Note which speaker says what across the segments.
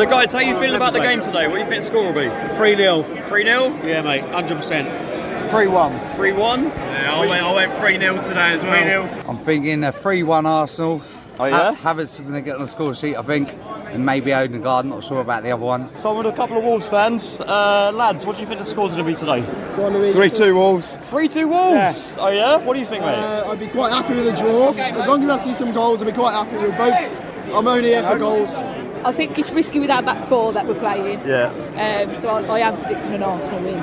Speaker 1: So guys, how are you feeling about the game today? What do you think the score will be?
Speaker 2: 3-0.
Speaker 1: 3-0?
Speaker 2: Yeah, mate, 100%.
Speaker 3: 3-1.
Speaker 1: 3-1?
Speaker 4: Yeah, I went 3-0 today as well.
Speaker 1: 3-0.
Speaker 3: I'm thinking a 3-1 Arsenal.
Speaker 1: Oh yeah?
Speaker 3: Havertz is going to get on the score sheet, I think, and maybe Odegaard. Not sure about the other one.
Speaker 1: So I'm with a couple of Wolves fans. Lads, what do you think the score's going to be today?
Speaker 3: 3-2 Wolves.
Speaker 1: 3-2 Wolves? Yeah. Oh yeah? What do you think, mate?
Speaker 5: I'd be quite happy with a draw. As long as I see some goals, I'd be quite happy with both. I'm only here for goals.
Speaker 6: I think it's risky with our back four that we're playing.
Speaker 1: Yeah.
Speaker 6: So I am predicting an Arsenal win.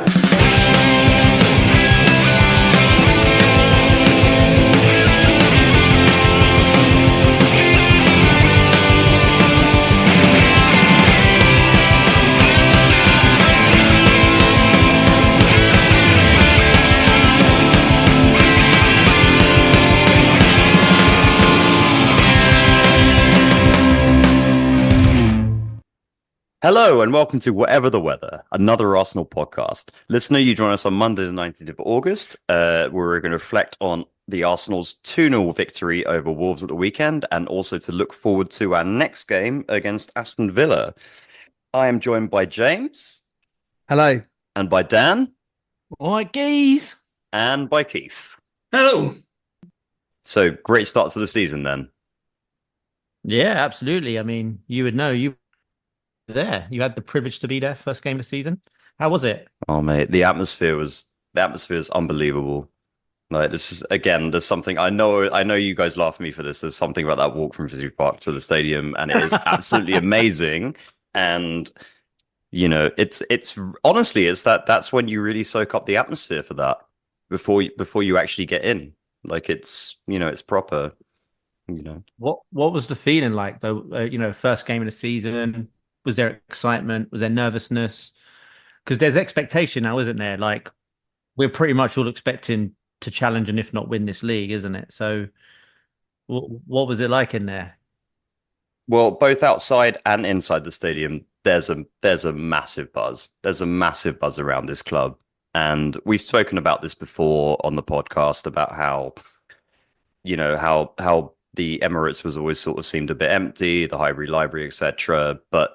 Speaker 7: Hello and welcome to Whatever the Weather, another Arsenal podcast. Listener, you join us on Monday the 19th of August, where we're going to reflect on the Arsenal's 2-0 victory over Wolves at the weekend and also to look forward to our next game against Aston Villa. I am joined by James.
Speaker 2: Hello.
Speaker 7: And by Dan.
Speaker 2: All right, geez.
Speaker 7: And by Keith.
Speaker 4: Hello.
Speaker 7: So, great start to the season then.
Speaker 2: Yeah, absolutely. I mean, you would know. You there. You had the privilege to be there first game of the season. How was it?
Speaker 7: Oh mate, the atmosphere is unbelievable. Like this is again, there's something I know you guys laugh at me for this. There's something about that walk from Fitzroy Park to the stadium, and it is absolutely amazing. And you know, it's honestly that's when you really soak up the atmosphere for that before you actually get in. Like it's proper. You know.
Speaker 2: What was the feeling like though? First game of the season. Was there excitement? Was there nervousness? Because there's expectation now, isn't there? Like we're pretty much all expecting to challenge and if not win this league, isn't it? So what was it like in there?
Speaker 7: Well, both outside and inside the stadium, there's a massive buzz. There's a massive buzz around this club. And we've spoken about this before on the podcast about how the Emirates was always sort of seemed a bit empty, the Highbury Library, etc. But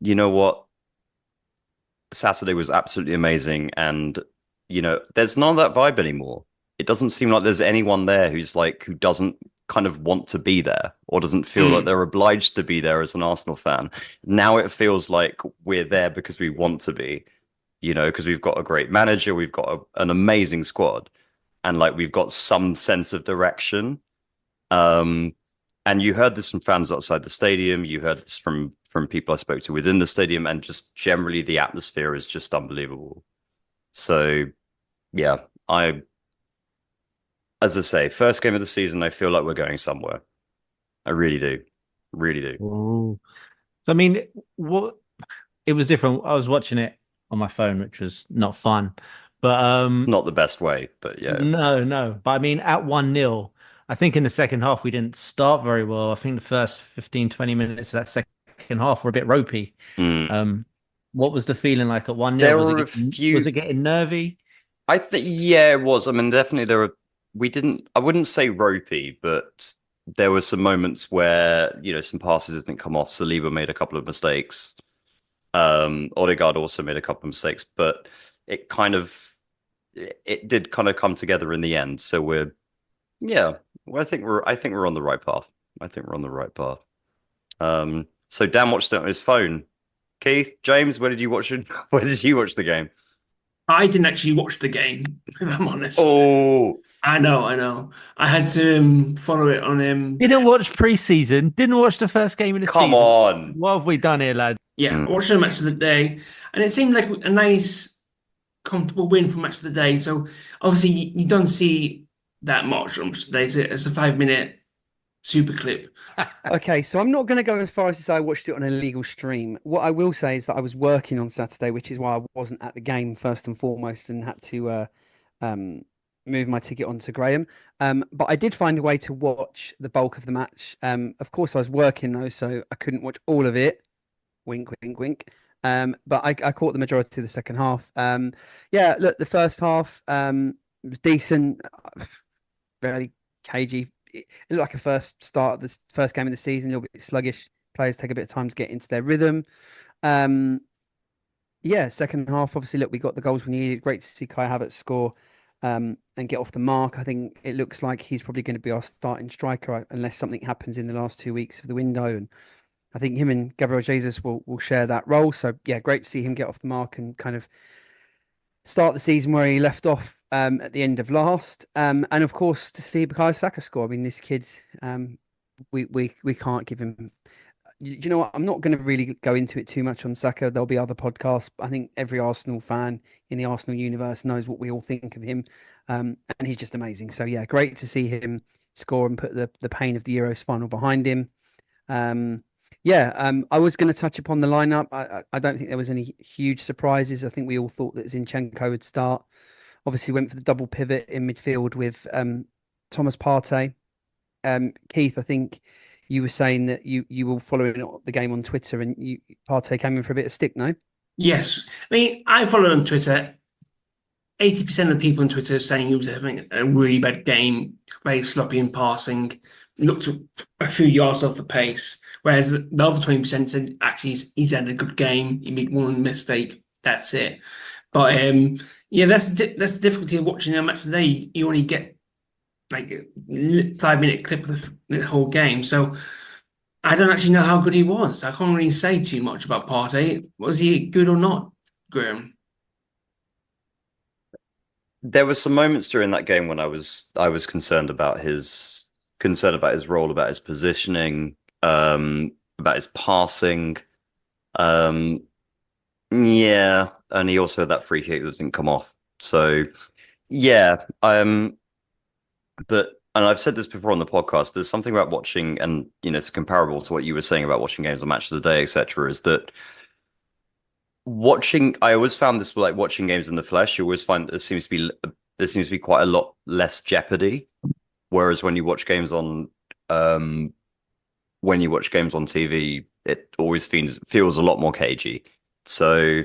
Speaker 7: you know what? Saturday was absolutely amazing. And, there's none of that vibe anymore. It doesn't seem like there's anyone there who doesn't kind of want to be there or doesn't feel like they're obliged to be there as an Arsenal fan. Now it feels like we're there because we want to be, because we've got a great manager, we've got an amazing squad, and like we've got some sense of direction. And you heard this from fans outside the stadium. You heard this from people I spoke to within the stadium, and just generally the atmosphere is just unbelievable. So, yeah, as I say, first game of the season, I feel like we're going somewhere. I really do. Really do.
Speaker 2: Ooh. I mean, it was different. I was watching it on my phone, which was not fun, but
Speaker 7: not the best way, but yeah.
Speaker 2: No. But I mean, at 1-0, I think in the second half, we didn't start very well. I think the first 15, 20 minutes of that second half were a bit ropey. What was the feeling like at 1-0?
Speaker 7: There
Speaker 2: was
Speaker 7: were
Speaker 2: it getting nervy?
Speaker 7: I think, yeah, it was. I mean, definitely I wouldn't say ropey, but there were some moments where, some passes didn't come off. Saliba made a couple of mistakes. Odegaard also made a couple of mistakes, but it did kind of come together in the end. So I think we're on the right path. So Dan watched it on his phone. Keith, James, where did you watch it? Where did you watch the game?
Speaker 4: I didn't actually watch the game, if I'm honest.
Speaker 7: Oh,
Speaker 4: I know. I had to follow it on him.
Speaker 2: Didn't watch pre-season. Didn't watch the first game of the season.
Speaker 7: Come on.
Speaker 2: What have we done here, lad?
Speaker 4: Yeah, I watched the match of the day, and it seemed like a nice, comfortable win for match of the day. So obviously you don't see that much on match of the day. It's a 5-minute super clip.
Speaker 8: Okay, so I'm not going to go as far as to say I watched it on an illegal stream. What I will say is that I was working on Saturday, which is why I wasn't at the game first and foremost, and had to move my ticket on to Graham. But I did find a way to watch the bulk of the match. Of course, I was working though, so I couldn't watch all of it. Wink, wink, wink. But I caught the majority of the second half. Look, the first half was decent, very cagey. It looked like a first start of the first game of the season, a little bit sluggish players take a bit of time to get into their rhythm. Yeah, second half, obviously, look, we got the goals we needed. Great to see Kai Havertz score and get off the mark. I think it looks like he's probably going to be our starting striker unless something happens in the last 2 weeks of the window. And I think him and Gabriel Jesus will share that role. So, yeah, great to see him get off the mark and kind of start the season where he left off at the end of last. And, of course, to see Bukayo Saka score. I mean, this kid, we can't give him. You know what? I'm not going to really go into it too much on Saka. There'll be other podcasts. I think every Arsenal fan in the Arsenal universe knows what we all think of him. And he's just amazing. So, yeah, great to see him score and put the pain of the Euros final behind him. I was going to touch upon the lineup. I don't think there was any huge surprises. I think we all thought that Zinchenko would start. Obviously, went for the double pivot in midfield with Thomas Partey. Keith, I think you were saying that you were following the game on Twitter and Partey came in for a bit of stick, no?
Speaker 4: Yes. I mean, I follow on Twitter. 80% of the people on Twitter are saying he was having a really bad game, very sloppy in passing, looked a few yards off the pace. Whereas the other 20% said actually he's had a good game. He made one mistake. That's it. But that's the difficulty of watching a match today. You only get like a 5-minute clip of the whole game. So I don't actually know how good he was. I can't really say too much about Partey. Was he good or not, Graham?
Speaker 7: There were some moments during that game when I was concerned about his role, about his positioning, about his passing. Yeah, and he also had that free kick that didn't come off. So yeah, but and I've said this before on the podcast, there's something about watching, and it's comparable to what you were saying about watching games on Match of the Day, etc., is that I always found this, like watching games in the flesh, you always find there seems to be quite a lot less jeopardy. Whereas when you watch games on TV, it always feels a lot more cagey. So,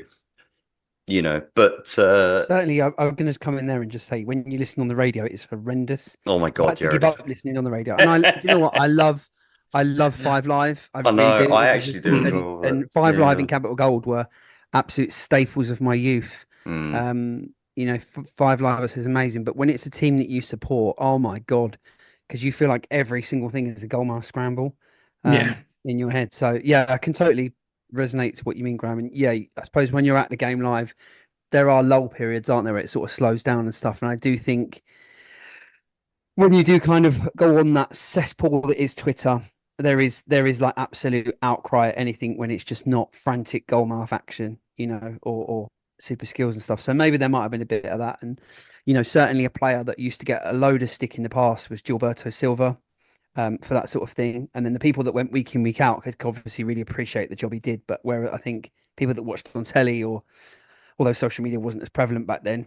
Speaker 7: but
Speaker 8: certainly I'm going to come in there and just say, when you listen on the radio, it's horrendous.
Speaker 7: Oh my God,
Speaker 8: I had to give up listening on the radio. And you know what? I love 5 Live. I
Speaker 7: know,
Speaker 8: really do.
Speaker 7: I actually do as well.
Speaker 8: And 5 Live and Capital Gold were absolute staples of my youth. 5 Live is amazing, but when it's a team that you support, oh my God, because you feel like every single thing is a goalmouth scramble in your head. So yeah, I can totally resonate to what you mean, Graham. And yeah, I suppose when you're at the game live, there are lull periods, aren't there, where it sort of slows down and stuff. And I do think when you do kind of go on that cesspool that is Twitter, there is like absolute outcry at anything when it's just not frantic goalmouth action, or super skills and stuff. So maybe there might have been a bit of that. And, certainly a player that used to get a load of stick in the past was Gilberto Silva for that sort of thing. And then the people that went week in, week out could obviously really appreciate the job he did. But where I think people that watched on telly, or although social media wasn't as prevalent back then,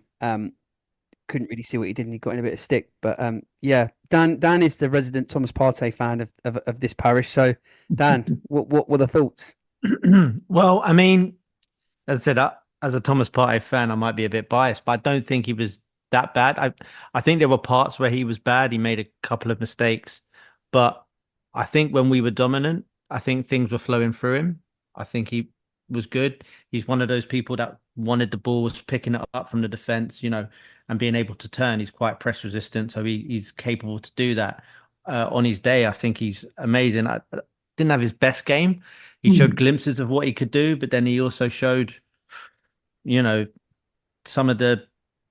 Speaker 8: couldn't really see what he did, and he got in a bit of stick. But Dan is the resident Thomas Partey fan of this parish. So Dan, what were the thoughts?
Speaker 2: Well, I mean, as I said, as a Thomas Partey fan, I might be a bit biased, but I don't think he was that bad. I think there were parts where he was bad. He made a couple of mistakes, but I think when we were dominant, I think things were flowing through him. I think he was good. He's one of those people that wanted the ball, was picking it up from the defense, and being able to turn. He's quite press resistant, so he's capable to do that. On his day, I think he's amazing. I didn't have his best game. He showed glimpses of what he could do, but then he also showed, some of the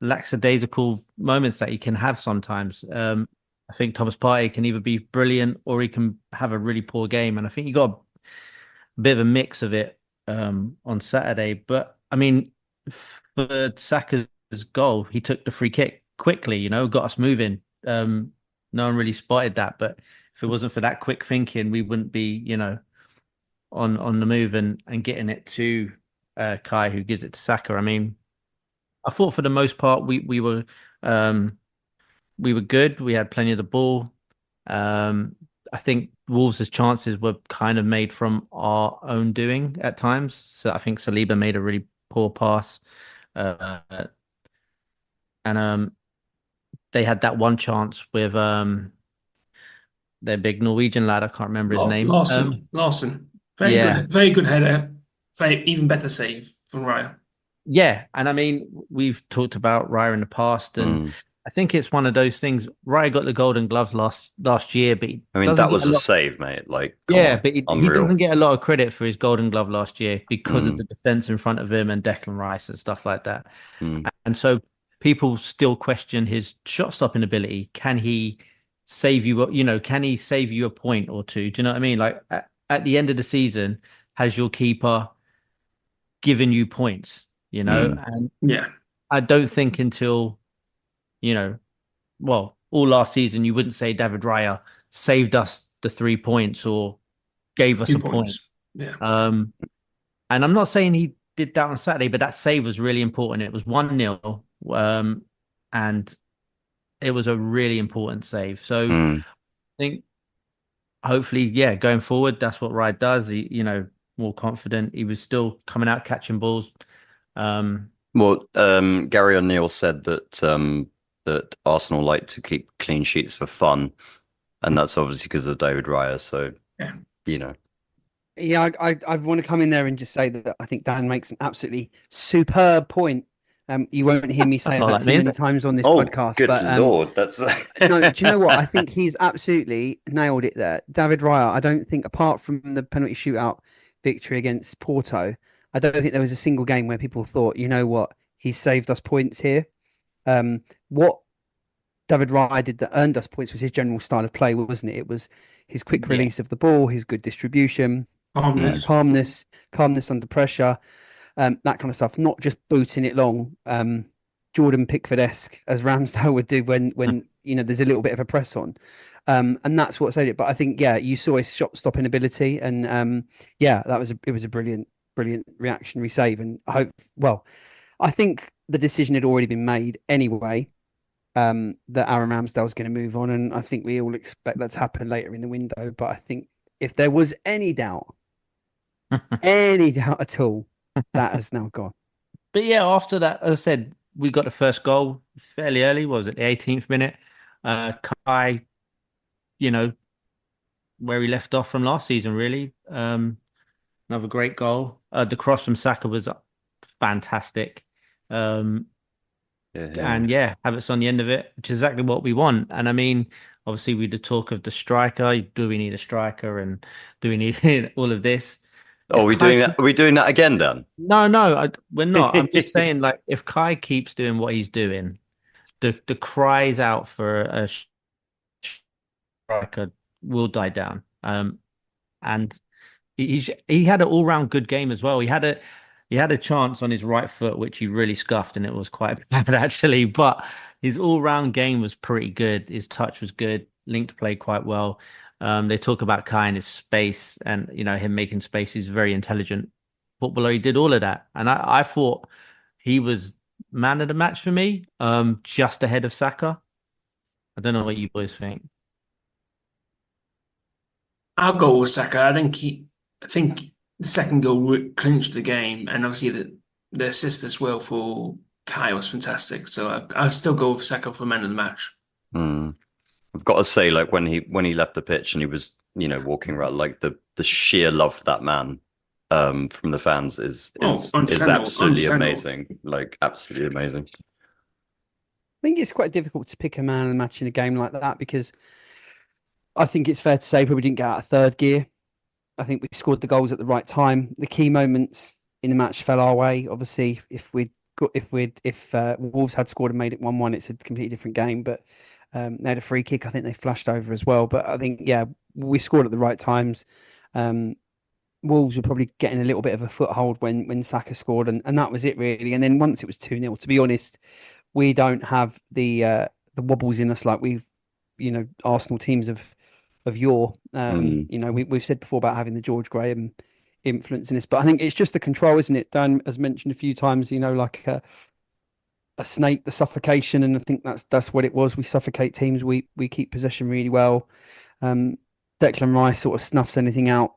Speaker 2: lackadaisical moments that he can have sometimes. I think Thomas Partey can either be brilliant or he can have a really poor game, and I think he got a bit of a mix of it on Saturday. But I mean, for Saka's goal, he took the free kick quickly, got us moving. No one really spotted that, but if it wasn't for that quick thinking, we wouldn't be, on the move and getting it to Kai, who gives it to Saka. I mean, I thought for the most part we were good. We had plenty of the ball. I think Wolves' chances were kind of made from our own doing at times. So I think Saliba made a really poor pass. And they had that one chance with their big Norwegian lad. I can't remember his name.
Speaker 4: Larson. Very good header. Even better save from Raya.
Speaker 2: Yeah, and I mean, we've talked about Raya in the past, and
Speaker 7: Mm.
Speaker 2: I think it's one of those things. Raya got the Golden Glove last year, but he
Speaker 7: I mean,
Speaker 2: doesn't
Speaker 7: that
Speaker 2: get
Speaker 7: was
Speaker 2: a
Speaker 7: a
Speaker 2: lot.
Speaker 7: save, mate. Like, come
Speaker 2: Yeah,
Speaker 7: on,
Speaker 2: but he
Speaker 7: unreal.
Speaker 2: doesn't get a lot of credit for his Golden Glove last year because of
Speaker 7: Mm.
Speaker 2: the defense in front of him and Declan Rice and stuff like that.
Speaker 7: Mm.
Speaker 2: And so people still question his shot stopping ability. Can he save you? Can he save you a point or two? Do you know what I mean? Like at the end of the season, has your keeper given you points?
Speaker 7: Mm.
Speaker 2: And
Speaker 4: Yeah.
Speaker 2: I don't think until you know, well, all last season, you wouldn't say David Raya saved us the 3 points or gave us
Speaker 4: 2
Speaker 2: a point.
Speaker 4: points. Yeah.
Speaker 2: And I'm not saying he did that on Saturday, but that save was really important. It was 1-0, and it was a really important save. So I
Speaker 7: Mm.
Speaker 2: think hopefully, yeah, going forward, that's what Raya does. He, more confident. He was still coming out catching balls. Um,
Speaker 7: Well, Gary O'Neill said that Arsenal like to keep clean sheets for fun, and that's obviously because of David Raya. So,
Speaker 4: Yeah.
Speaker 7: you know,
Speaker 8: Yeah, I want to come in there and just say that I think Dan makes an absolutely superb point. You won't hear me say
Speaker 2: not
Speaker 8: that
Speaker 2: like
Speaker 8: too
Speaker 2: me, is
Speaker 8: many
Speaker 2: it?
Speaker 8: times on this
Speaker 7: oh,
Speaker 8: podcast,
Speaker 7: good
Speaker 8: but
Speaker 7: Lord, that's
Speaker 8: no, do you know what? I think he's absolutely nailed it there. David Raya, I don't think, apart from the penalty shootout victory against Porto, I don't think there was a single game where people thought, you know what, he saved us points here. What David Raya did that earned us points was his general style of play, wasn't it? It was his quick
Speaker 2: Yeah.
Speaker 8: release of the ball, his good distribution,
Speaker 4: Calmness.
Speaker 8: calmness under pressure, that kind of stuff. Not just booting it long, Jordan Pickford-esque as Ramsdale would do when there's a little bit of a press on, and that's what saved it. But I think you saw his shot stopping ability, and it was a brilliant reactionary save. And I think the decision had already been made anyway. That Aaron Ramsdale's going to move on, and I think we all expect that to happen later in the window. But I think if there was any doubt at all, that has now gone.
Speaker 2: But yeah, after that, as I said, we got the first goal fairly early. What was it, the 18th minute? Kai, you know, where he left off from last season, really. Another great goal. The cross from Saka was fantastic. Um, and yeah, Havertz on the end of it, which is exactly what we want. And I mean, obviously, we did talk of the striker. Do we need a striker? And do we need all of this?
Speaker 7: Oh,
Speaker 2: If
Speaker 7: are we
Speaker 2: Kai
Speaker 7: doing that? Are we doing that again, Dan?
Speaker 2: No, we're not. I'm just saying, like, if Kai keeps doing what he's doing, the cries out for a striker will die down. And he had an all round good game as well. He had a chance on his right foot which he really scuffed, and it was quite bad actually. But his all round game was pretty good. His touch was good. Linked play quite well. They talk about Kai and his space, and him making space. He's a very intelligent footballer. He did all of that, and I thought he was man of the match for me. Just ahead of Saka. I don't know what you boys think.
Speaker 4: I'll go with Saka. I think the second goal clinched the game, and obviously the assist as well for Kai was fantastic. So I'll still go with Saka for man of the match.
Speaker 7: Hmm. I've got to say, like when he left the pitch and he was, walking around, like the sheer love for that man, from the fans is absolutely amazing. Like absolutely amazing.
Speaker 8: I think it's quite difficult to pick a man of the match in a game like that because I think it's fair to say probably didn't get out of third gear. I think we scored the goals at the right time. The key moments in the match fell our way. Obviously, if Wolves had scored and made it 1-1, it's a completely different game. But they had a free kick. I think they flashed over as well. But I think we scored at the right times. Wolves were probably getting a little bit of a foothold when Saka scored, and that was it really. And then once it was 2-0, to be honest, we don't have the wobbles in us like Arsenal teams of yore. We've said before about having the George Graham influence in this, but I think it's just the control, isn't it? Dan has mentioned a few times, like a snake, the suffocation, and I think that's what it was. We suffocate teams. We keep possession really well. Declan Rice sort of snuffs anything out,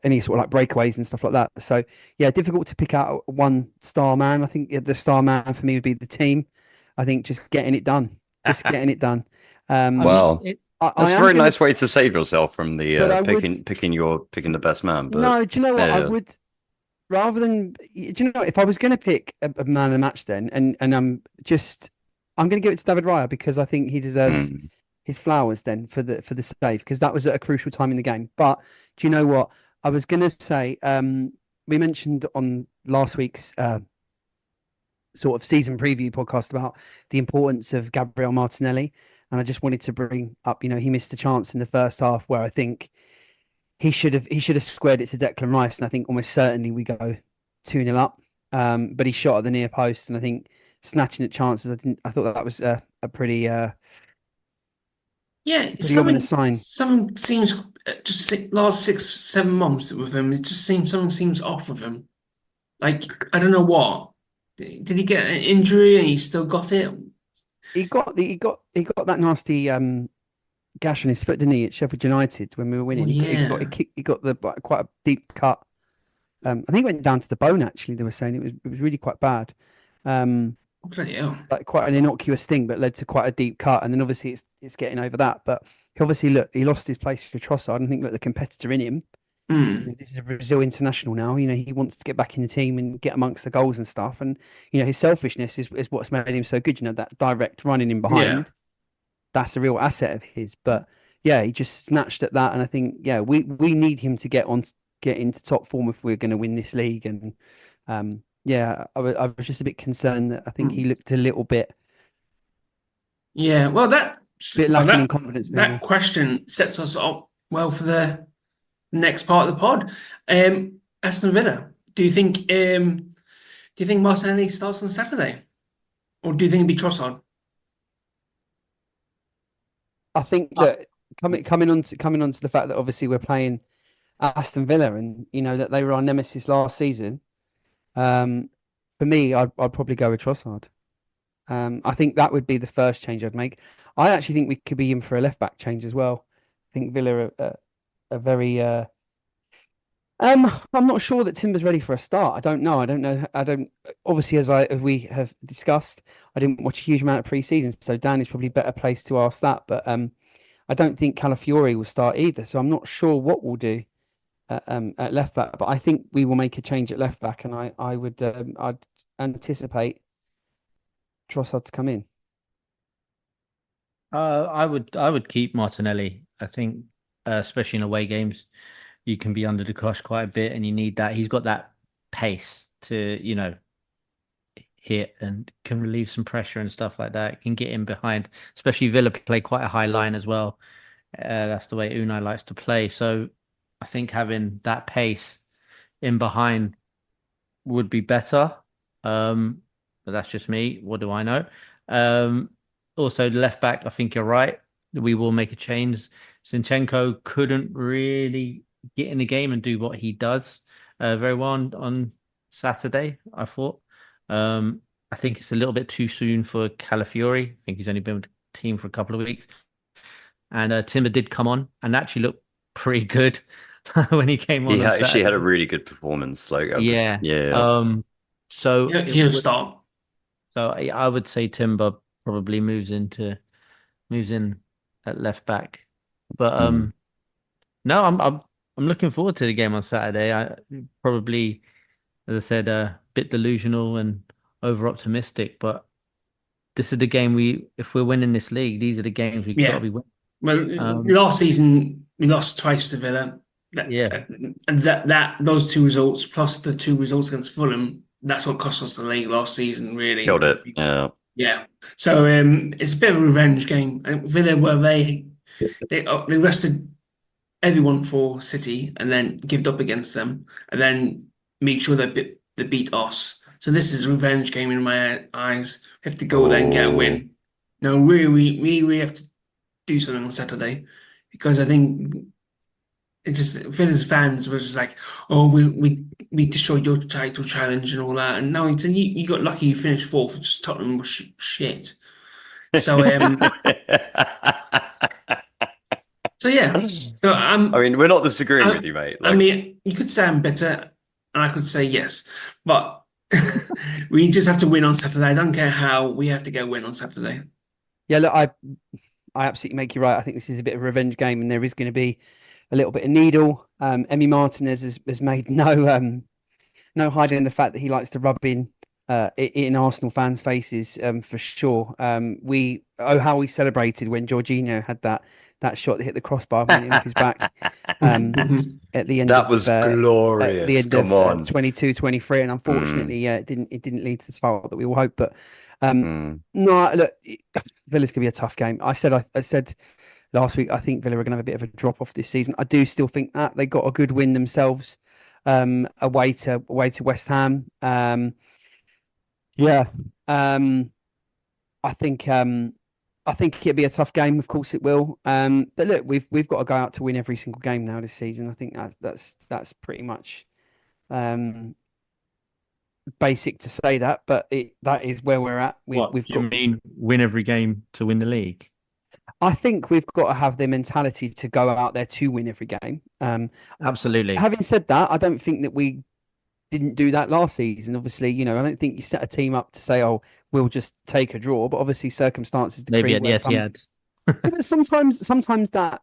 Speaker 8: any sort of like breakaways and stuff like that. So yeah, difficult to pick out one star man. I think the star man for me would be the team. I think just getting it done.
Speaker 2: I
Speaker 7: Wow.
Speaker 2: mean,
Speaker 7: That's a
Speaker 8: am
Speaker 7: very
Speaker 8: gonna,
Speaker 7: nice way to save yourself from the
Speaker 8: but I
Speaker 7: picking
Speaker 8: would.
Speaker 7: picking the best man. But
Speaker 8: No, do you know what? I
Speaker 7: yeah,
Speaker 8: would rather than. Do you know what? If I was going to pick a man of the match, then and I'm going to give it to David Raya because I think he deserves
Speaker 7: mm,
Speaker 8: his flowers then for the save because that was at a crucial time in the game. But do you know what? I was going to say. We mentioned on last week's sort of season preview podcast about the importance of Gabriel Martinelli. And I just wanted to bring up, he missed a chance in the first half where I think he should have squared it to Declan Rice, and I think almost certainly we go 2-0 up. But he shot at the near post, and I think snatching at chances, I thought that was a pretty
Speaker 4: Yeah,
Speaker 8: pretty ominous sign.
Speaker 4: something seems just last 6, 7 months with him. It just seems something seems off with him. Like I don't know what. Did he get an injury and he still got it?
Speaker 8: He got that nasty gash on his foot, didn't he, at Sheffield United when we were
Speaker 4: Oh
Speaker 8: winning?
Speaker 4: yeah.
Speaker 8: He got the like, quite a deep cut. I think it went down to the bone. Actually, they were saying it was really quite bad.
Speaker 4: Oh, bloody hell.
Speaker 8: Like quite an innocuous thing, but led to quite a deep cut. And then obviously it's getting over that. But he lost his place to Trossard. I think the competitor in him.
Speaker 4: Mm.
Speaker 8: This is a Brazil international now. He wants to get back in the team and get amongst the goals and stuff. And his selfishness is what's made him so good. That direct running in
Speaker 4: Yeah.
Speaker 8: behind. That's a real asset of his. But yeah, he just snatched at that. And I think we need him to get into top form if we're going to win this league. And I was just a bit concerned that I think he looked a little bit
Speaker 4: Yeah. Well,
Speaker 8: lacking in confidence, maybe.
Speaker 4: that question sets us up well for the next part of the pod. Aston Villa. Do you think Martinelli starts on Saturday, or do you think it'll be Trossard?
Speaker 8: I think that coming on to the fact that obviously we're playing Aston Villa and that they were our nemesis last season. For me, I'd probably go with Trossard. I think that would be the first change I'd make. I actually think we could be in for a left back change as well. I think Villa are very. I'm not sure that Timber's ready for a start. I don't know. I don't. Obviously, as we have discussed, I didn't watch a huge amount of pre-season, so Dan is probably better placed to ask that. But I don't think Calafiori will start either, so I'm not sure what we'll do at left back. But I think we will make a change at left back, and I'd anticipate Trossard to come in.
Speaker 2: I would keep Martinelli. I think, especially in away games, you can be under the cosh quite a bit, and you need that. He's got that pace to hit and can relieve some pressure and stuff like that. Can get in behind, especially Villa play quite a high line as well. That's the way Unai likes to play. So I think having that pace in behind would be better. But that's just me. What do I know? Also, left back, I think you're right. We will make a change. Zinchenko couldn't really get in the game and do what he does very well on Saturday, I thought. I think it's a little bit too soon for Calafiori. I think he's only been with the team for a couple of weeks. And Timber did come on and actually looked pretty good when he came on.
Speaker 7: he actually
Speaker 2: Saturday.
Speaker 7: had a really good performance.
Speaker 2: Yeah. So
Speaker 4: He'll start.
Speaker 2: So I would say Timber probably moves in at left back. But no, I'm looking forward to the game on Saturday. I probably, as I said, a bit delusional and over optimistic, but this is the game if we're winning this league, these are the games we've got to be winning.
Speaker 4: Well, last season we lost twice to Villa. And those two results plus the two results against Fulham, that's what cost us the league last season, really.
Speaker 7: killed it. Yeah.
Speaker 4: Yeah. So it's a bit of a revenge game. Villa were they rested everyone for City and then gave up against them and then made sure they beat us. So this is a revenge game in my eyes. We have to go there and get a win. No, we really have to do something on Saturday because I think it just Villa's fans were just like, oh, we destroyed your title challenge and all that, and now you got lucky you finished fourth, just Tottenham was shit. So so yeah, so
Speaker 7: I mean, we're not disagreeing with you, mate.
Speaker 4: I mean, you could say I'm better, and I could say yes, but we just have to win on Saturday. I don't care how, we have to go win on Saturday.
Speaker 8: Yeah, look, I absolutely make you right. I think this is a bit of a revenge game, and there is going to be a little bit of needle. Emi Martinez has made no hiding the fact that he likes to rub in Arsenal fans' faces, for sure. How we celebrated when Jorginho had that shot that hit the crossbar and went in off his back. At the end
Speaker 7: That
Speaker 8: of
Speaker 7: was
Speaker 8: at the
Speaker 7: glorious.
Speaker 8: end
Speaker 7: Come
Speaker 8: of
Speaker 7: on.
Speaker 8: 22-23, and
Speaker 7: Mm,
Speaker 8: unfortunately, it didn't lead to the result that we all hoped. But
Speaker 7: mm.
Speaker 8: no, look, Villa's gonna be a tough game. I said last week I think Villa are gonna have a bit of a drop off this season. I do still think that they got a good win themselves, away to West Ham. Yeah, I think I think it'll be a tough game. Of course, it will. But look, we've got to go out to win every single game now this season. I think that's pretty much basic to say that, but that is where we're at.
Speaker 2: What
Speaker 8: We've
Speaker 2: do you
Speaker 8: got.
Speaker 2: mean? Win every game to win the league?
Speaker 8: I think we've got to have the mentality to go out there to win every game.
Speaker 2: Absolutely.
Speaker 8: Having said that, I don't think that we didn't do that last season. Obviously, I don't think you set a team up to say, "Oh, we'll just take a draw." But obviously, circumstances
Speaker 2: Maybe
Speaker 8: decree
Speaker 2: at the
Speaker 8: where some.
Speaker 2: Etihad.
Speaker 8: Yeah, but sometimes that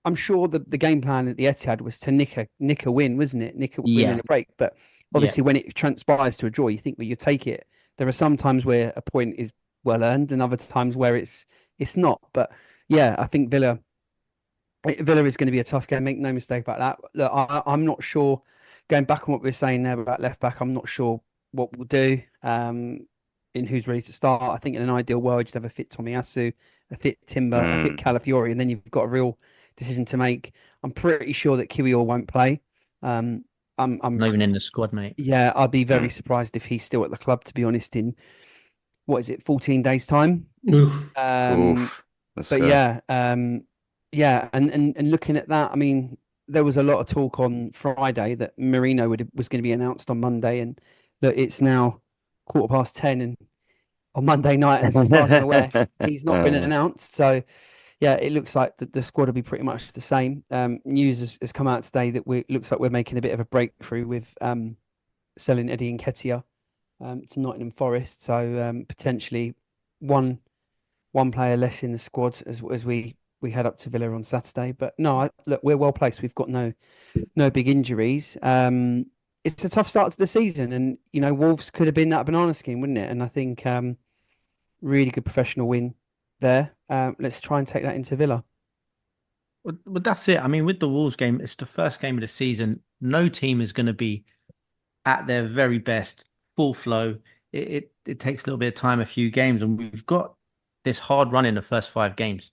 Speaker 8: I'm sure the game plan at the Etihad was to nick a win, wasn't it? Nick a win
Speaker 2: Yeah.
Speaker 8: and a break. But
Speaker 2: Yeah.
Speaker 8: obviously, when it transpires to a draw, you think, well, you take it. There are some times where a point is well earned, and other times where it's not. But yeah, I think Villa is going to be a tough game. Make no mistake about that. Look, I'm not sure. Going back on what we were saying there about left back, I'm not sure what we'll do. In who's ready to start. I think in an ideal world, you'd have a fit Tomiyasu, a fit Timber, a fit Calafiori, and then you've got a real decision to make. I'm pretty sure that Kiwior won't play. I'm
Speaker 2: Not even in the squad, mate.
Speaker 8: Yeah, I'd be very surprised if he's still at the club, to be honest, in what is it, 14 days time.
Speaker 4: Oof.
Speaker 7: Oof. That's
Speaker 8: But
Speaker 7: fair.
Speaker 8: yeah, and looking at that, I mean, there was a lot of talk on Friday that Merino was going to be announced on Monday, and look, it's now 10:15 and on Monday night, and as far as I'm aware, he's not been announced. So yeah, it looks like the squad will be pretty much the same. News has come out today that looks like we're making a bit of a breakthrough with selling Eddie Nketiah to Nottingham Forest. So potentially one player less in the squad as we head up to Villa on Saturday. But no, look, we're well placed. We've got no big injuries. It's a tough start to the season, and Wolves could have been that banana skin, wouldn't it? And I think really good professional win there. Let's try and take that into Villa.
Speaker 2: Well, that's it. I mean, with the Wolves game, it's the first game of the season. No team is going to be at their very best, full flow. It takes a little bit of time, a few games, and we've got this hard run in the first 5 games,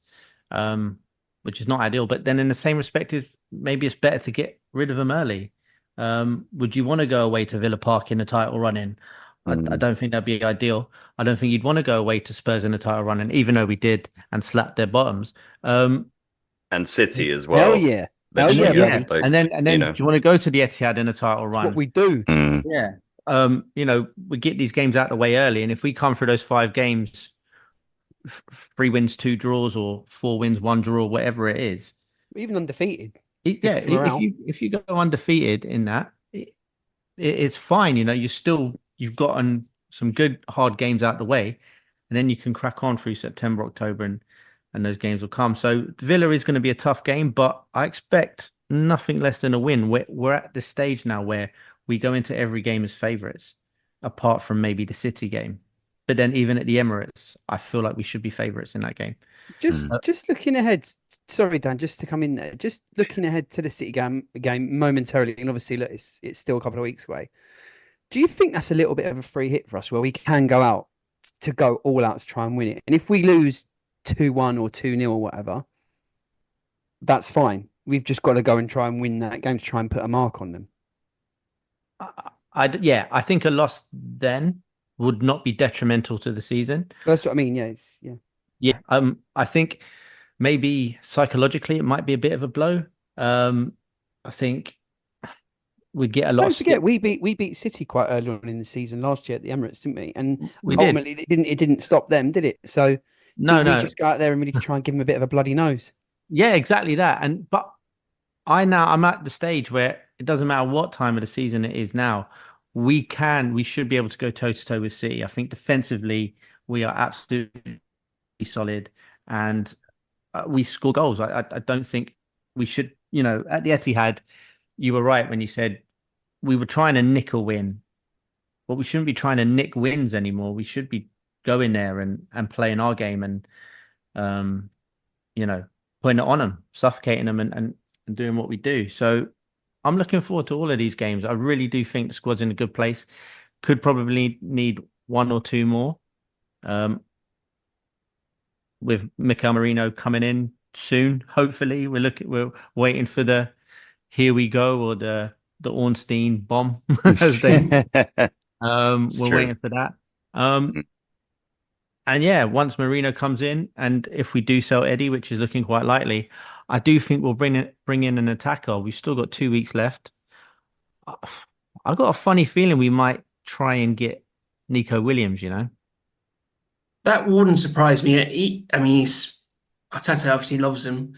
Speaker 2: which is not ideal. But then in the same respect, maybe it's better to get rid of them early. Would you want to go away to Villa Park in the title run-in? I don't think that'd be ideal. I don't think you'd want to go away to Spurs in the title run-in, even though we did and slapped their bottoms.
Speaker 7: And City as well.
Speaker 8: Hell yeah.
Speaker 7: Hell
Speaker 8: yeah,
Speaker 2: yeah.
Speaker 8: buddy.
Speaker 2: And then do you want to go to the Etihad in a title run?
Speaker 8: What we do.
Speaker 2: Yeah. We get these games out of the way early, and if we come through those 5 games, 3 wins, 2 draws, or 4 wins, 1 draw, whatever it is,
Speaker 8: Even undefeated.
Speaker 2: If you go undefeated in that, it's fine. You've gotten some good hard games out the way, and then you can crack on through September, October, and those games will come. So Villa is going to be a tough game, but I expect nothing less than a win. We're at this stage now where we go into every game as favourites, apart from maybe the City game. But then even at the Emirates, I feel like we should be favourites in that game.
Speaker 8: Just looking ahead. Sorry, Dan, just to come in there. Just looking ahead to the City game momentarily, and obviously, look, it's still a couple of weeks away. Do you think that's a little bit of a free hit for us, where we can go out to go all out to try and win it? And if we lose 2-1 or 2-0 or whatever, that's fine. We've just got to go and try and win that game to try and put a mark on them.
Speaker 2: I think a loss then would not be detrimental to the season.
Speaker 8: That's what I mean. Yeah.
Speaker 2: I think maybe psychologically it might be a bit of a blow. I think we get a lot.
Speaker 8: Don't forget, we beat City quite early on in the season last year at the Emirates, didn't we? And
Speaker 2: we
Speaker 8: ultimately, it didn't stop them, did it? So
Speaker 2: no,
Speaker 8: we just go out there and really try and give them a bit of a bloody nose.
Speaker 2: Yeah, exactly that. But I'm at the stage where it doesn't matter what time of the season it is now. We should be able to go toe to toe with City. I think defensively we are absolutely solid, and we score goals. I don't think we should. At the Etihad, you were right when you said we were trying to nick a win, but we shouldn't be trying to nick wins anymore. We should be going there and playing our game and um, putting it on them, suffocating them, and doing what we do. So I'm looking forward to all of these games. I really do think the squad's in a good place. Could probably need one or two more. With Mikel Merino coming in soon, hopefully we're waiting for the here we go or the Ornstein bomb as they we're
Speaker 7: true.
Speaker 2: waiting for that. And yeah, once Marino comes in, and if we do sell Eddie, which is looking quite likely, I do think we'll bring in an attacker. We've still got 2 weeks left. I've got a funny feeling we might try and get Nico Williams,
Speaker 4: That wouldn't surprise me. Arteta obviously loves him,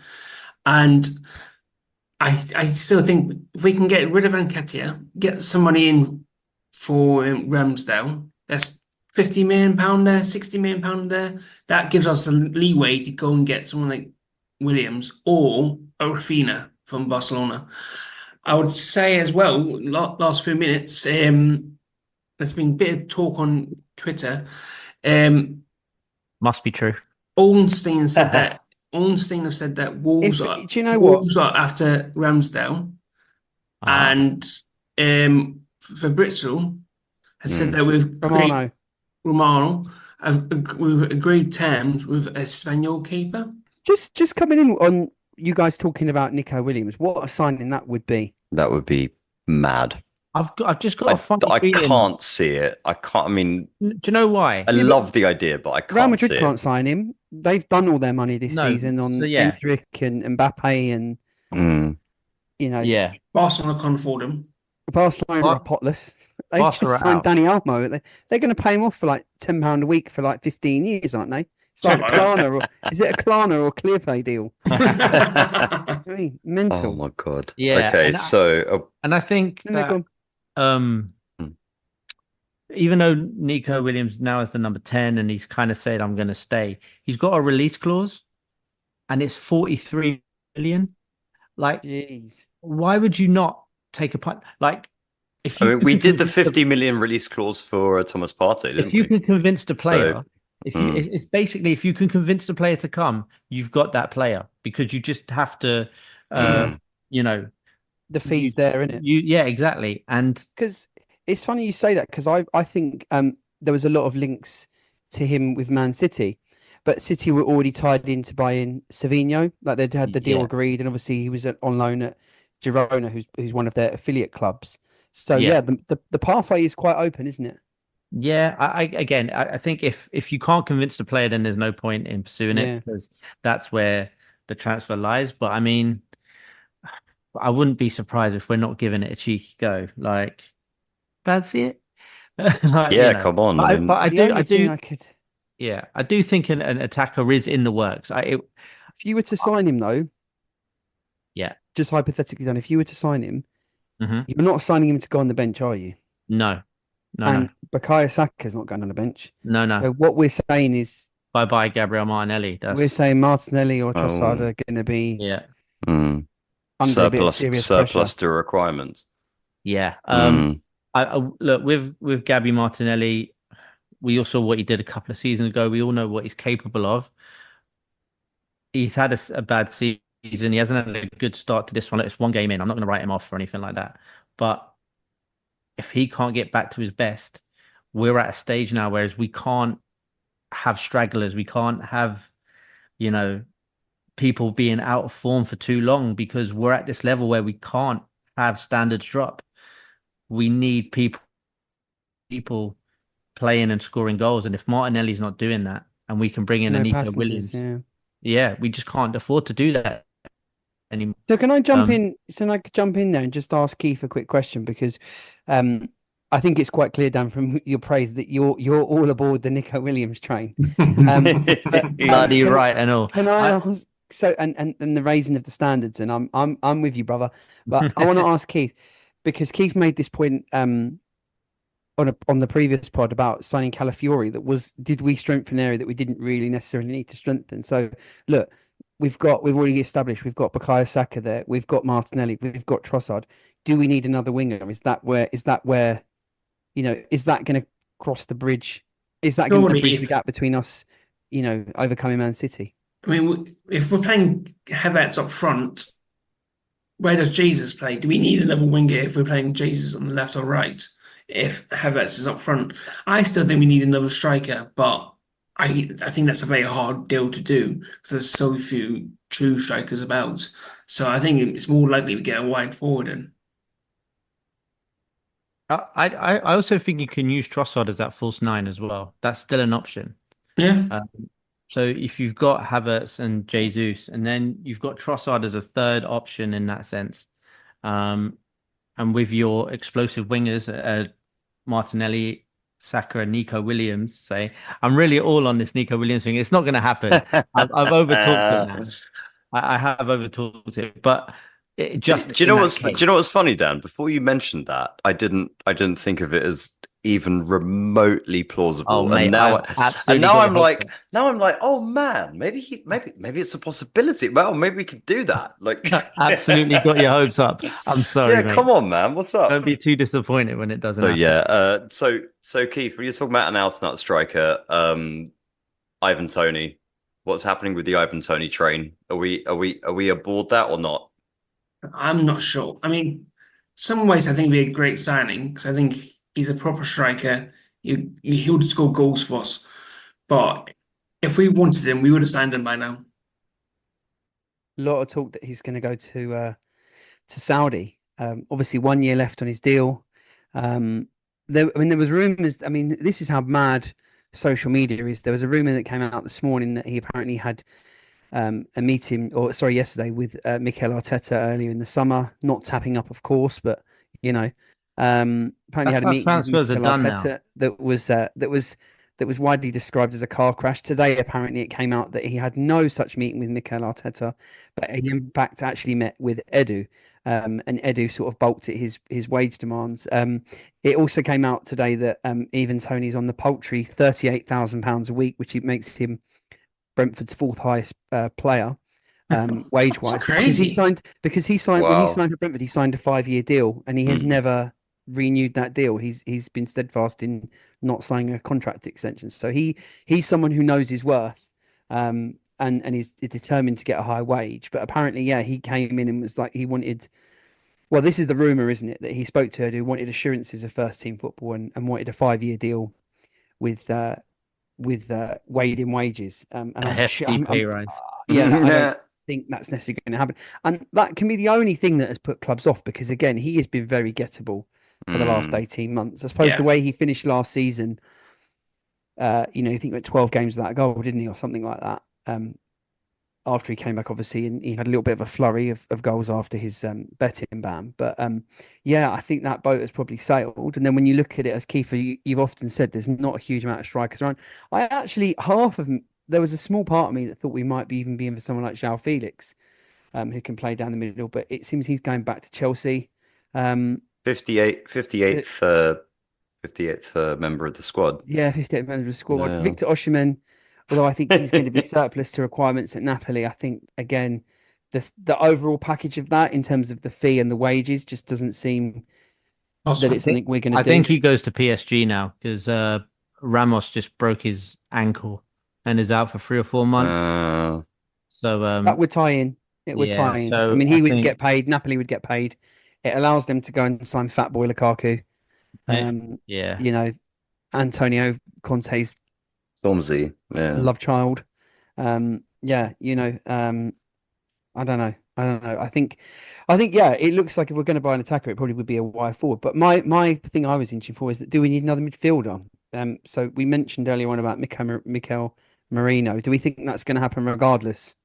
Speaker 4: and I still think if we can get rid of Nketiah, get some money in for Ramsdale, that's £50 million there, £60 million there. That gives us a leeway to go and get someone like Williams or Rafinha from Barcelona. I would say as well, last few minutes, there's been a bit of talk on Twitter.
Speaker 2: Must be true.
Speaker 4: Ornstein said that. Ornstein have said that Wolves are.
Speaker 8: Do you know what?
Speaker 4: Wolves are after Ramsdale, and Fabrizio has said that Romano we've agreed terms with a Spaniel keeper.
Speaker 8: Just coming in on you guys talking about Nico Williams, what a signing that would be.
Speaker 7: That would be mad.
Speaker 2: I've just got a funny feeling.
Speaker 7: I can't see it. I can't. I mean,
Speaker 2: do you know why?
Speaker 7: I love the idea, but I can't.
Speaker 8: Real Madrid
Speaker 7: see
Speaker 8: can't
Speaker 7: it.
Speaker 8: sign him. They've done all their money this season on Endrick and Mbappe, and
Speaker 2: yeah,
Speaker 4: Barcelona can't afford him.
Speaker 8: Barcelona are potless. They've just signed Dani Olmo. They're going to pay him off for like £10 a week for like 15 years, aren't they? It's like Klarna, is it a Klarna or Clearpay deal? I mean, mental.
Speaker 7: Oh my god.
Speaker 2: Yeah.
Speaker 7: Okay,
Speaker 2: and I think that, even though Nico Williams now is the number 10 and he's kind of said I'm going to stay, he's got a release clause, and it's 43 million. Like,
Speaker 8: jeez,
Speaker 2: why would you not take a punt? Like, if you
Speaker 7: we did the 50 million release clause for Thomas Partey, didn't we?
Speaker 2: If you can convince the player, it's basically if you can convince the player to come, you've got that player, because you just have to, the
Speaker 8: fee's there, isn't it?
Speaker 2: Yeah, exactly. And
Speaker 8: because it's funny you say that, because I think there was a lot of links to him with Man City, but City were already tied into buying Savinho. Like, they'd had the deal agreed, and obviously he was on loan at Girona, who's one of their affiliate clubs. So the pathway is quite open, isn't it?
Speaker 2: Yeah, I think if you can't convince the player, then there's no point in pursuing it, because that's where the transfer lies. But I mean, I wouldn't be surprised if we're not giving it a cheeky go. Like, fancy it?
Speaker 7: Come on.
Speaker 2: I do think an attacker is in the works.
Speaker 8: If you were to sign him, though, just hypothetically done, if you were to sign him, you're not signing him to go on the bench, are you?
Speaker 2: No.
Speaker 8: And Bukayo Saka's not going on the bench.
Speaker 2: No.
Speaker 8: So what we're saying is
Speaker 2: bye Gabriel Martinelli.
Speaker 8: We're saying Martinelli or Trossard are going to be under a bit of serious
Speaker 7: surplus
Speaker 8: pressure.
Speaker 7: to requirements.
Speaker 2: Yeah. I look with Gabby Martinelli. We all saw what he did a couple of seasons ago. We all know what he's capable of. He's had a bad season. He hasn't had a good start to this one. It's one game in. I'm not going to write him off or anything like that. But if he can't get back to his best, we're at a stage now whereas we can't have stragglers. We can't have, people being out of form for too long, because we're at this level where we can't have standards drop. We need people playing and scoring goals. And if Martinelli's not doing that, and we can bring in Nico Williams, we just can't afford to do that anymore.
Speaker 8: So can I jump in? So I could jump in there and just ask Keith a quick question, because I think it's quite clear, Dan, from your praise that you're all aboard the Nico Williams train.
Speaker 2: Bloody right and all.
Speaker 8: Can I ask? So and the raising of the standards, and I'm with you, brother. But I want to ask Keith, because Keith made this point on the previous pod about signing Calafiori. Did we strengthen an area that we didn't really necessarily need to strengthen? So look, we've already established we've got Bukayo Saka there, we've got Martinelli, we've got Trossard. Do we need another winger? Is that where is that going to cross the bridge? Is that going to
Speaker 4: Surely,
Speaker 8: bridge the gap between us, overcoming Man City?
Speaker 4: I mean, if we're playing Havertz up front, where does Jesus play? Do we need another winger if we're playing Jesus on the left or right? If Havertz is up front, I still think we need another striker, but I think that's a very hard deal to do because there's so few true strikers about. So I think it's more likely we get a wide forward in.
Speaker 2: I also think you can use Trossard as that false nine as well. That's still an option.
Speaker 4: Yeah.
Speaker 2: So if you've got Havertz and Jesus, and then you've got Trossard as a third option in that sense, and with your explosive wingers, Martinelli, Saka, and Nico Williams, say, I'm really all on this Nico Williams thing. It's not going to happen. I've overtalked it now. I have overtalked it, but it just
Speaker 7: do you know what's funny, Dan? Before you mentioned that, I didn't think of it as even remotely plausible.
Speaker 2: Oh, mate,
Speaker 7: now I'm like, oh man, maybe it's a possibility. Well, maybe we could do that. Like,
Speaker 2: absolutely got your hopes up. I'm sorry,
Speaker 7: yeah,
Speaker 2: mate.
Speaker 7: come on, man. What's up?
Speaker 2: Don't be too disappointed when it doesn't
Speaker 7: So
Speaker 2: happen.
Speaker 7: yeah, so Keith, when you're talking about an out-and-out striker, Ivan Toney, what's happening with the Ivan Toney train? Are we aboard that or not?
Speaker 4: I'm not sure. I mean, some ways I think it'd be a great signing because I think he's a proper striker. He would score goals for us. But if we wanted him, we would have signed him by now.
Speaker 8: A lot of talk that he's going to go to Saudi. Obviously, 1 year left on his deal. There was rumors. I mean, this is how mad social media is. There was a rumor that came out this morning that he apparently had a meeting, yesterday with Mikel Arteta earlier in the summer. Not tapping up, of course, but apparently had a meeting
Speaker 2: transfers
Speaker 8: with
Speaker 2: are
Speaker 8: Mikel
Speaker 2: done
Speaker 8: Arteta
Speaker 2: now.
Speaker 8: that was widely described as a car crash. Today, apparently, it came out that he had no such meeting with Mikel Arteta, but he in fact actually met with Edu, and Edu sort of balked at his wage demands. It also came out today that Ivan Toney's on the paltry £38,000 a week, which makes him Brentford's fourth highest player, wage wise.
Speaker 4: Crazy.
Speaker 8: Because he signed when he signed for Brentford, he signed a 5-year deal, and he has never renewed that deal. He's been steadfast in not signing a contract extension. So he's someone who knows his worth, and he's determined to get a high wage. But apparently, yeah, he came in and was like he wanted. Well, this is the rumor, isn't it? That he spoke to her who wanted assurances of first team football and wanted a 5-year deal with weighed in wages. And
Speaker 2: a hefty pay rise.
Speaker 8: I don't think that's necessarily going to happen. And that can be the only thing that has put clubs off because, again, he has been very gettable for the last 18 months. I suppose the way he finished last season, I think he went 12 games without a goal, didn't he, or something like that. After he came back, obviously, and he had a little bit of a flurry of goals after his betting ban. But I think that boat has probably sailed. And then when you look at it, as Kiefer, you've often said, there's not a huge amount of strikers around. There was a small part of me that thought we might be even be in for someone like João Felix, who can play down the middle. But it seems he's going back to Chelsea.
Speaker 7: 58th member of the squad.
Speaker 8: Yeah, 58th member of the squad.
Speaker 7: Yeah.
Speaker 8: Victor Osimhen, although I think he's going to be surplus to requirements at Napoli. I think, again, the overall package of that in terms of the fee and the wages just doesn't seem that it's something we're going to do.
Speaker 2: I think he goes to PSG now because Ramos just broke his ankle and is out for 3 or 4 months. So
Speaker 8: that would tie in. It would tie in.
Speaker 2: So
Speaker 8: I mean, he would get paid. Napoli would get paid. It allows them to go and sign Fat Boy Lukaku. Antonio Conte's
Speaker 7: Stormzy,
Speaker 8: love child. I don't know. I think, it looks like if we're going to buy an attacker, it probably would be a wide forward. But my thing I was inching for is that do we need another midfielder? So we mentioned earlier on about Mikel Merino. Do we think that's going to happen regardless?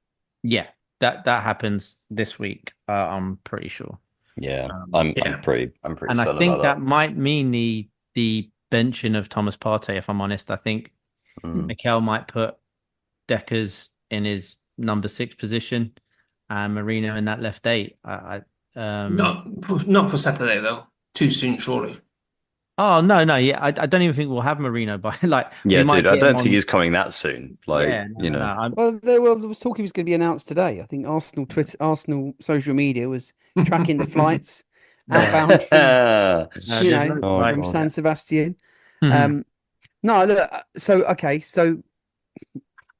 Speaker 2: Yeah, that happens this week. I'm pretty sure.
Speaker 7: Yeah, I'm pretty.
Speaker 2: And I think that might mean the benching of Thomas Partey. If I'm honest, I think Mikel might put Deckers in his number 6 position and Marino in that left 8.
Speaker 4: Not for Saturday though. Too soon, surely.
Speaker 2: Oh no, yeah, I don't even think we'll have Marino, but like we
Speaker 7: Yeah, dude,
Speaker 2: might
Speaker 7: I
Speaker 2: get him
Speaker 7: don't think
Speaker 2: on.
Speaker 7: he's coming that soon. Like,
Speaker 2: Yeah,
Speaker 7: you
Speaker 2: no.
Speaker 7: know.
Speaker 2: I'm,
Speaker 8: There was talk he was going to be announced today. I think Arsenal social media was tracking the flights
Speaker 2: yeah,
Speaker 8: outbound from,
Speaker 2: no,
Speaker 8: you
Speaker 2: there's
Speaker 8: know,
Speaker 2: loads of
Speaker 7: Oh
Speaker 2: vibes
Speaker 8: from
Speaker 2: for
Speaker 7: God.
Speaker 8: San
Speaker 2: that.
Speaker 8: Sebastian.
Speaker 2: Mhm.
Speaker 8: No, look. So okay, so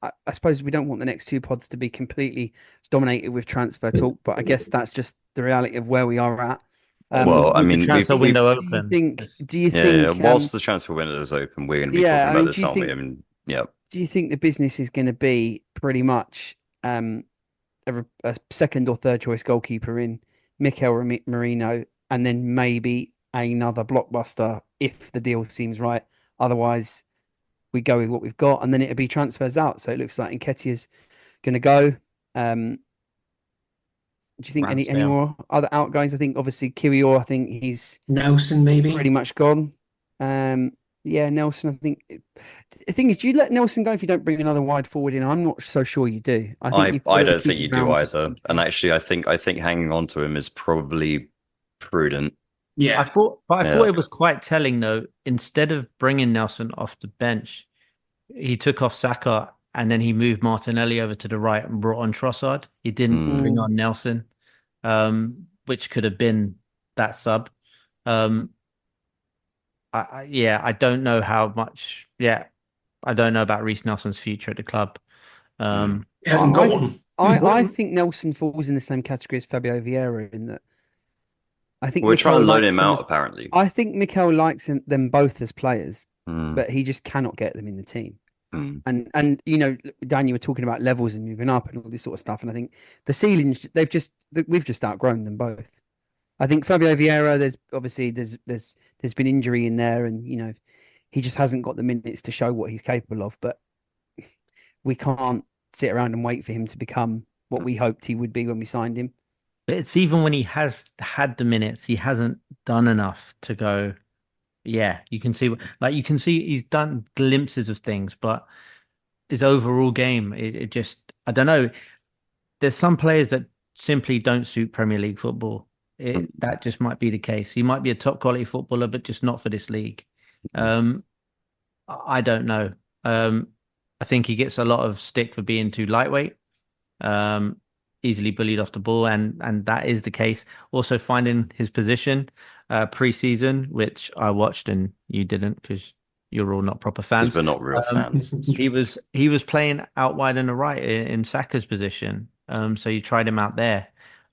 Speaker 8: I suppose we don't want the next two pods to be completely dominated with transfer talk, but I guess that's just the reality of where we are at.
Speaker 7: Well, I
Speaker 2: With the
Speaker 7: mean,
Speaker 2: transfer window
Speaker 8: Do you
Speaker 2: open,
Speaker 8: think? Do you
Speaker 7: yeah.
Speaker 8: think?
Speaker 7: Whilst the transfer window is open, we're going to be
Speaker 8: Yeah.
Speaker 7: talking
Speaker 8: I
Speaker 7: about
Speaker 8: mean,
Speaker 7: this, aren't we? I mean, yeah.
Speaker 8: do you think the business is going to be pretty much a second or third choice goalkeeper in Marino, and then maybe another blockbuster if the deal seems right? Otherwise, we go with what we've got, and then it'll be transfers out. So it looks like Nketiah's going to go. Do you think any
Speaker 2: Ramsdale.
Speaker 8: more other outgoings? I think obviously Kiwior, I think he's
Speaker 4: Nelson, maybe.
Speaker 8: pretty much gone. Yeah, Nelson, I think. The thing is, do you let Nelson go if you don't bring another wide forward in? I'm not so sure you do. I think you've got
Speaker 7: I
Speaker 8: to
Speaker 7: don't
Speaker 8: keep
Speaker 7: think
Speaker 8: him
Speaker 7: you do
Speaker 8: around just
Speaker 7: either.
Speaker 8: in
Speaker 7: And
Speaker 8: case.
Speaker 7: actually, I think hanging on to him is probably prudent.
Speaker 2: I
Speaker 4: Yeah.
Speaker 2: thought, but I thought
Speaker 7: Yeah.
Speaker 2: it was quite telling though. Instead of bringing Nelson off the bench, he took off Saka and then he moved Martinelli over to the right and brought on Trossard. He didn't
Speaker 7: Mm.
Speaker 2: bring
Speaker 8: Mm.
Speaker 2: on Nelson, which could have been that sub. Um, yeah, I don't know how much. Yeah, I don't know about Reece Nelson's future at the club. Um,
Speaker 4: He hasn't got one.
Speaker 8: I think Nelson falls in the same category as Fabio Vieira in that I think
Speaker 7: We're trying
Speaker 8: Mikel
Speaker 7: to loan
Speaker 8: likes
Speaker 7: him
Speaker 8: them
Speaker 7: out,
Speaker 8: as
Speaker 7: apparently.
Speaker 8: I think Mikel likes them both as players,
Speaker 7: Mm.
Speaker 8: but he just cannot get them in the team.
Speaker 7: Mm.
Speaker 8: And you know, Dan, you were talking about levels and moving up and all this sort of stuff, and I think the ceilings we've just outgrown them both. I think Fabio Vieira, there's obviously there's been injury in there, and you know he just hasn't got the minutes to show what he's capable of. But we can't sit around and wait for him to become what we hoped he would be when we signed him.
Speaker 2: but it's even when he has had the minutes, he hasn't done enough to go. Yeah, you can see, like you can see, he's done glimpses of things, but his overall game, it just, I don't know. There's some players that simply don't suit Premier League football. That just might be the case. He might be a top quality footballer, but just not for this league. Um, I don't know. I think he gets a lot of stick for being too lightweight, um, easily bullied off the ball, and that is the case. Also finding his position pre-season, which I watched and you didn't because you're all not proper
Speaker 7: Because
Speaker 2: fans.
Speaker 7: we're not real fans.
Speaker 2: He was playing out wide on the right in Saka's position. So you tried him out there.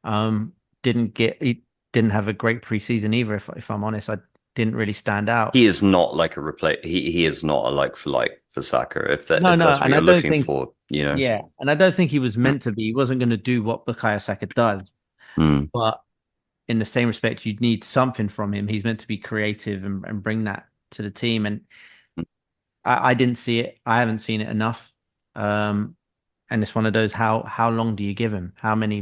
Speaker 2: Um, he didn't have a great preseason either. If I'm honest, I didn't really stand out.
Speaker 7: He is not like a replace. He is not a like for Saka. If
Speaker 2: No,
Speaker 7: that's what
Speaker 2: and I
Speaker 7: you're
Speaker 2: don't
Speaker 7: looking
Speaker 2: think.
Speaker 7: for, you know.
Speaker 2: Yeah, and I don't think he was meant to be. He wasn't going to do what Bukayo Saka does.
Speaker 7: Mm.
Speaker 2: But in the same respect, you'd need something from him. He's meant to be creative and bring that to the team. And I didn't see it. I haven't seen it enough. And it's one of those, how long do you give him? How many,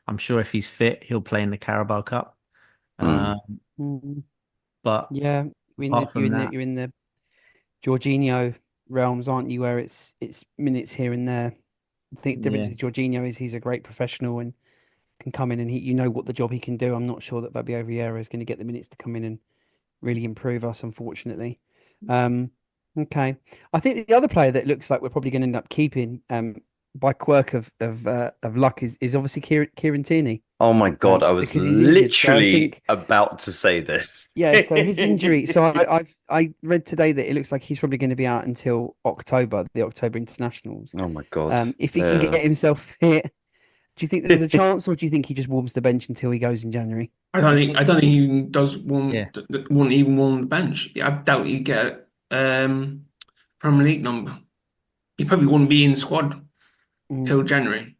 Speaker 2: I'm sure if he's fit, he'll play in the Carabao Cup.
Speaker 7: Mm.
Speaker 2: But
Speaker 8: Yeah,
Speaker 2: apart from that,
Speaker 8: you're in the Jorginho realms, aren't you? Where it's minutes here and there. I think the difference
Speaker 2: yeah.
Speaker 8: with Jorginho is he's a great professional and can come in and you know what the job he can do. I'm not sure that Fabio Vieira is going to get the minutes to come in and really improve us, unfortunately. Okay. I think the other player that looks like we're probably going to end up keeping, by quirk of luck, is obviously Kieran Tierney.
Speaker 7: Oh my God, I was
Speaker 8: Because he's injured. So I
Speaker 7: literally
Speaker 8: think,
Speaker 7: about to say this.
Speaker 8: yeah. So his injury. So I read today that it looks like he's probably going to be out until October, the October internationals.
Speaker 7: Oh my God.
Speaker 8: If he can get himself fit, do you think there's a chance, or do you think he just warms the bench until he goes in January?
Speaker 4: I don't think he does
Speaker 2: Yeah.
Speaker 4: won't even warm the bench. I doubt he'd get Premier League number. He probably wouldn't be in the squad till January.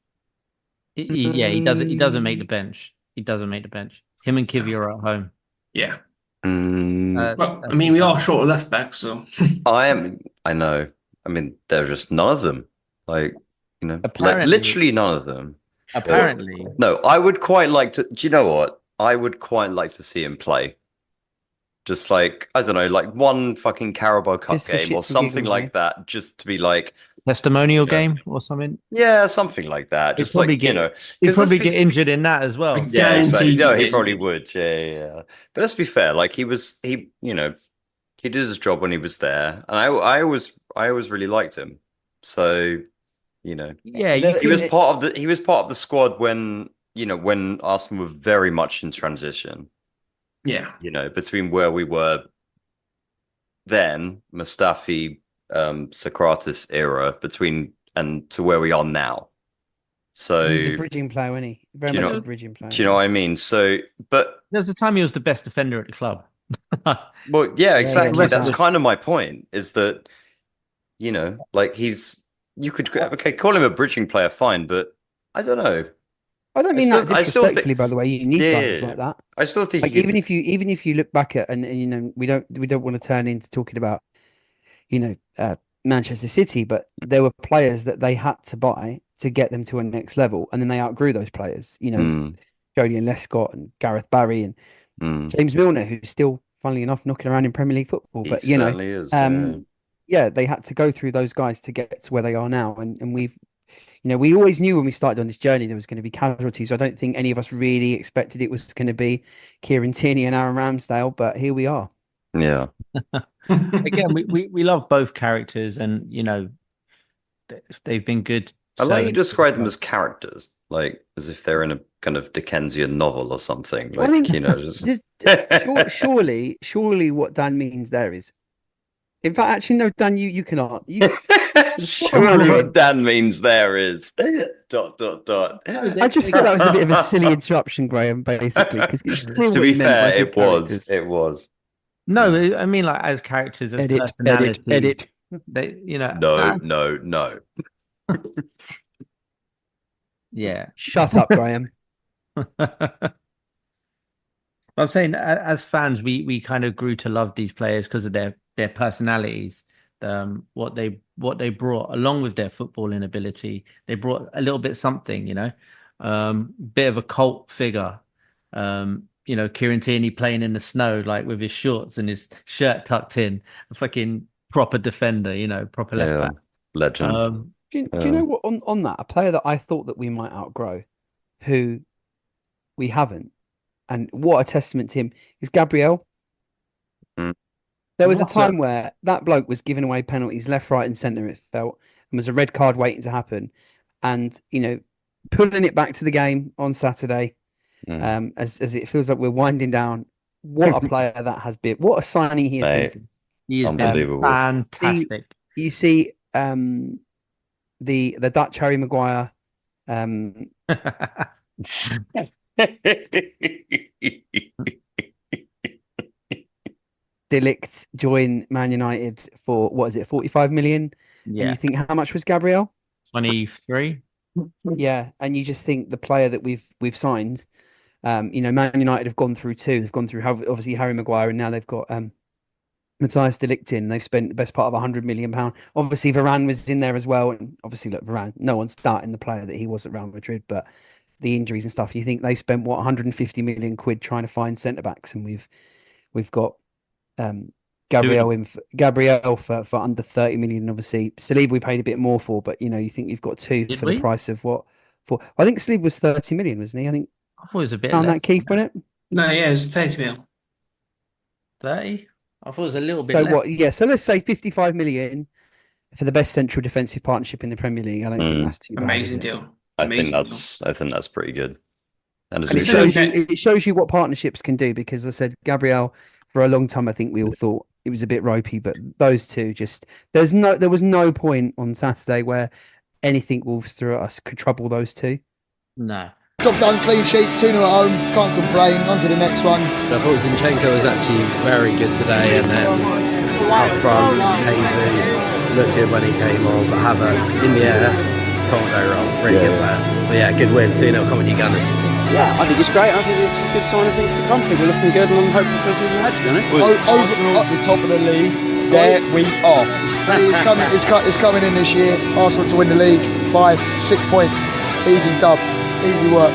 Speaker 2: Yeah, he doesn't make the bench. He doesn't make the bench. Him and Kivior are at home.
Speaker 4: Yeah.
Speaker 7: Mm,
Speaker 4: I mean, we are short of left back, so
Speaker 7: I know. I mean, there are just none of them. Like, like
Speaker 2: Apparently-
Speaker 7: literally none of them.
Speaker 2: Apparently,
Speaker 7: No, I would quite like to. Do you know what? I would quite like to see him play. Just like, I don't know, like one fucking Carabao Cup
Speaker 8: Just for
Speaker 7: game or
Speaker 8: shits and
Speaker 7: something
Speaker 8: giggles,
Speaker 7: like
Speaker 8: eh?
Speaker 7: that, just to be like,
Speaker 2: Testimonial
Speaker 7: Yeah.
Speaker 2: game or something.
Speaker 7: yeah, something like that.
Speaker 2: He'd
Speaker 7: Just
Speaker 2: probably
Speaker 7: like,
Speaker 2: get,
Speaker 7: he'd
Speaker 2: He'd probably
Speaker 7: let's
Speaker 2: get
Speaker 7: be,
Speaker 2: injured in that as well.
Speaker 4: I
Speaker 7: yeah, exactly.
Speaker 4: guaranteed
Speaker 7: No,
Speaker 4: he'd
Speaker 7: he
Speaker 4: get
Speaker 7: probably
Speaker 4: injured.
Speaker 7: would. Yeah. But let's be fair, like he did his job when he was there, and I always really liked him. So,
Speaker 2: Yeah, you
Speaker 8: The-
Speaker 7: he was
Speaker 2: could.
Speaker 7: part of the squad when when Arsenal were very much in transition.
Speaker 4: Yeah.
Speaker 7: Between where we were then, Mustafi, Socrates era, and to where we are now. So,
Speaker 8: He was a bridging player, wasn't he? Very
Speaker 7: Do you
Speaker 8: much
Speaker 7: know-
Speaker 8: a bridging player.
Speaker 7: do you know what I mean? So, but
Speaker 2: There was a time he was the best defender at the club.
Speaker 7: well, yeah, exactly.
Speaker 8: no
Speaker 7: That's
Speaker 8: doubt.
Speaker 7: kind of my point. Is that like you could call him a bridging player, fine, but I don't know.
Speaker 8: I don't mean that
Speaker 7: I still think-
Speaker 8: disrespectfully, by the way. You need players
Speaker 7: Yeah.
Speaker 8: like that.
Speaker 7: I still think
Speaker 8: Like
Speaker 7: you
Speaker 8: even if you look back at and we don't want to turn into talking about Manchester City, but there were players that they had to buy to get them to a next level, and then they outgrew those players. Jody and Lescott and Gareth Barry and James Milner, who's still, funnily enough, knocking around in Premier League football.
Speaker 7: he
Speaker 8: But
Speaker 7: certainly is.
Speaker 8: yeah, they had to go through those guys to get to where they are now, and we always knew when we started on this journey there was going to be casualties. I don't think any of us really expected it was going to be Kieran Tierney and Aaron Ramsdale, but here we are.
Speaker 7: Yeah.
Speaker 2: Again, we love both characters, and they've been good.
Speaker 7: I like you
Speaker 2: servants to the
Speaker 7: describe them
Speaker 2: club.
Speaker 7: as characters, like as if they're in a kind of Dickensian novel or something.
Speaker 8: Well, I
Speaker 7: Like,
Speaker 8: think
Speaker 7: just
Speaker 8: surely what Dan means there is, in fact, actually, no, Dan, you can
Speaker 7: surely what Dan means there is ...
Speaker 8: I just thought that was a bit of a silly interruption, Graham, basically. Because
Speaker 7: To be fair, it was.
Speaker 2: No, I mean like as characters, as personality.
Speaker 8: edit.
Speaker 2: They,
Speaker 7: No.
Speaker 2: Yeah.
Speaker 8: Shut up, Graham.
Speaker 2: I'm saying as fans, we kind of grew to love these players because of their personalities, what they brought along with their footballing ability. They brought a little bit something, bit of a cult figure. Kieran Tierney playing in the snow, like with his shorts and his shirt tucked in, a fucking proper defender, proper left back.
Speaker 7: Legend.
Speaker 8: Do you know what, on that, a player that I thought that we might outgrow, who we haven't, and what a testament to him, is Gabriel. There was a time where that bloke was giving away penalties left, right, and centre, it felt, and was a red card waiting to happen. And, pulling it back to the game on Saturday, as it feels like we're winding down, what a player that has been. What a signing he has been.
Speaker 2: He has
Speaker 7: Unbelievable.
Speaker 2: been fantastic.
Speaker 8: You see the Dutch Harry Maguire. Delict join Man United for, what is it, 45 million?
Speaker 2: Yeah.
Speaker 8: And you think, how much was Gabriel?
Speaker 2: 23.
Speaker 8: Yeah, and you just think the player that we've signed, Man United have gone through two. They've gone through obviously Harry Maguire, and now they've got Matthias de Ligt in. They've spent the best part of £100 million. Obviously, Varane was in there as well, and obviously, look, Varane, no one's starting the player that he was at Real Madrid, but the injuries and stuff. You think they spent 150 million quid trying to find centre backs, and we've got Gabriel for under 30 million. Obviously, Saliba we paid a bit more for, but you think you've got two
Speaker 2: Did
Speaker 8: for
Speaker 2: we?
Speaker 8: the price of what? For I think Saliba was 30 million, wasn't he? I think
Speaker 2: I thought it was a bit
Speaker 8: found
Speaker 2: less
Speaker 8: that Keith, wasn't it?
Speaker 4: No, yeah, it's 30 mil.
Speaker 2: 30. I thought it was a little bit
Speaker 8: So
Speaker 2: less.
Speaker 8: what? Yeah, so let's say 55 million for the best central defensive partnership in the Premier League. I don't think that's too bad.
Speaker 4: Amazing
Speaker 8: is it?
Speaker 4: deal.
Speaker 7: I think
Speaker 4: Amazing
Speaker 7: that's pretty good. And as
Speaker 4: And
Speaker 7: we
Speaker 4: it's
Speaker 7: said,
Speaker 4: so-
Speaker 8: It shows you what partnerships can do, because I said Gabriel for a long time. I think we all thought it was a bit ropey, but those two there was no point on Saturday where anything Wolves threw at us could trouble those two.
Speaker 2: No.
Speaker 5: Job done, clean sheet, 2-0 at home, can't complain. On to the next one.
Speaker 9: I thought Zinchenko was actually very good today, and then up front, Jesus looked good when he came on, but Havertz in the air, can't go wrong. Really good player. But yeah, good win, 2-0, come on you Gunners.
Speaker 10: Yeah, I think it's great. I think it's a good sign of things to come. I think we're looking good, and I'm hopeful for the season ahead, to be honest.
Speaker 5: Arsenal to top of the league. There we are. It's coming in this year. Arsenal to win the league by 6 points. Easy dub. Easy work.